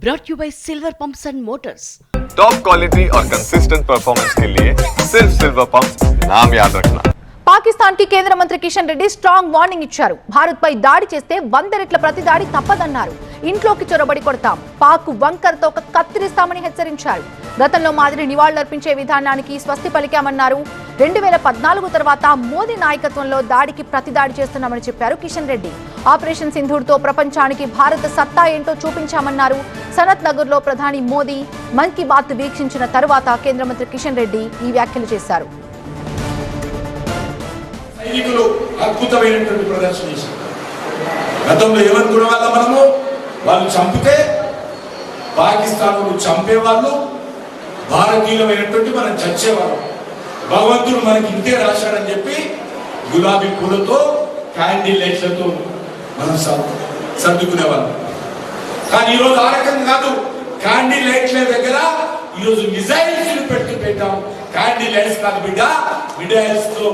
brought you by Silver Pumps and Motors. Top quality और consistent performance के लिए सिर्फ सिल्वर पंप्स नाम याद रखना। పాకిస్తాన్ కి కేంద్ర మంత్రి కిషన్ రెడ్డి స్ట్రాంగ్ వార్నింగ్ ఇచ్చారు. భారత్ పై దాడి చేస్తే 100 రెట్ల ప్రతి దాడి తప్పదన్నారు. ఇంట్లోకి చొరబడి కొడతాం, పాక్ వంకర్తో కత్తిరిస్తామని హెచ్చరించారు. గతంలో మాదిరి నివాళులర్పించే విధానానికి స్వస్తి పలికామన్నారు. 2014 తర్వాత మోదీ నాయకత్వంలో దాడికి ప్రతి దాడి చేస్తున్నామని చెప్పారు కిషన్ రెడ్డి. ఆపరేషన్ సింధూర్తో ప్రపంచానికి భారత సత్తా ఏంటో చూపించామన్నారు. సనత్ నగర్లో ప్రధాని మోదీ మన్ కీ బాత్ వీక్షించిన తరువాత కేంద్ర మంత్రి కిషన్ రెడ్డి ఈ వ్యాఖ్యలు చేశారు. సైనికులు అద్భుతమైనటువంటి ప్రదర్శన చేశారు. గతంలో ఏమనుకునే వాళ్ళ మనము, వాళ్ళు చంపితే పాకిస్తాన్ను చంపేవాళ్ళు, భారతీయులమైనటువంటి మనం చచ్చేవాళ్ళం. భగవంతుడు మనకి ఇంతే రాశాడని చెప్పి గులాబీ పూలతో క్యాండిల్ లైట్లతో మనం సర్దుకునేవాళ్ళం. కానీ ఈరోజు ఆ రకంగా కాదు. క్యాండిల్ లైట్ల దగ్గర ఈరోజు మిసైల్స్ పెట్టాం. క్యాండిల్ లైట్స్ కాదు బిడ్డ, మిసైల్స్ తో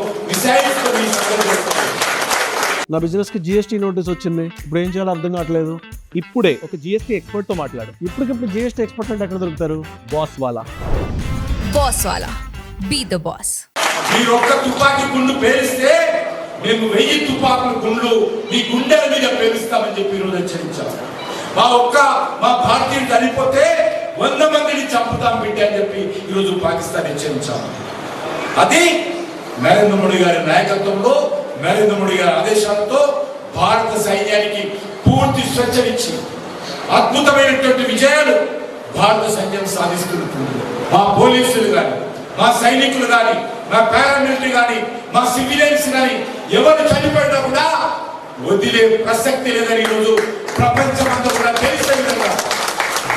నా బిజినెస్ కి జిఎస్టీ నోటీస్ వచ్చింది. ఇప్పుడు ఏం చేయాలో అర్థం కావట్లేదు. ఇప్పుడే ఒక జిఎస్టీ ఎక్స్పర్ట్ తో మాట్లాడు. ఇప్పటికిప్పుడు జిఎస్టీ ఎక్స్పర్ట్ అంటే ఎక్కడ దొరుకుతారు? బాస్ వాలా బీ ద బాస్. మీరు ఒక్క తుపాకీ గుండు పేలిస్తే మేము 1000 తుపాకుల గుండ్లు మీ గుండెల మీద పేలుస్తామని చెప్పి ఈరోజు హెచ్చరించాం. మా భారతీయులు చనిపోతే 100 మందిని చంపుతాం బిడ్డ అని చెప్పి ఈరోజు పాకిస్తాన్ హెచ్చరించాం. అది నరేంద్ర మోడీ గారి నాయకత్వంలో, నరేంద్ర మోడీ గారి ఆదేశాలతో భారత సైన్యానికి పూర్తి స్వేచ్ఛనిచ్చి అద్భుతమైనటువంటి విజయాలు భారత సైన్యం సాధిస్తున్నట్టు మా పోలీసులు కానీ, మా సైనికులు కానీ, మా పారామిలిటరీ కానీ, మా సివిలియన్స్ కానీ ఎవరు చనిపోయినా కూడా వదిలే ప్రసక్తి లేదని ఈరోజు ప్రపంచమంతా కూడా తెలిసే విధంగా,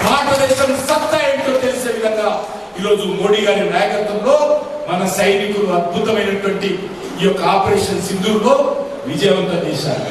భారతదేశం సత్తా ఏంటో తెలిసే విధంగా ఈరోజు మోడీ గారి నాయకత్వంలో మన సైనికులు అద్భుతమైనటువంటి ఈ యొక్క ఆపరేషన్ సింధూర్లో విజయవంతం చేశారు.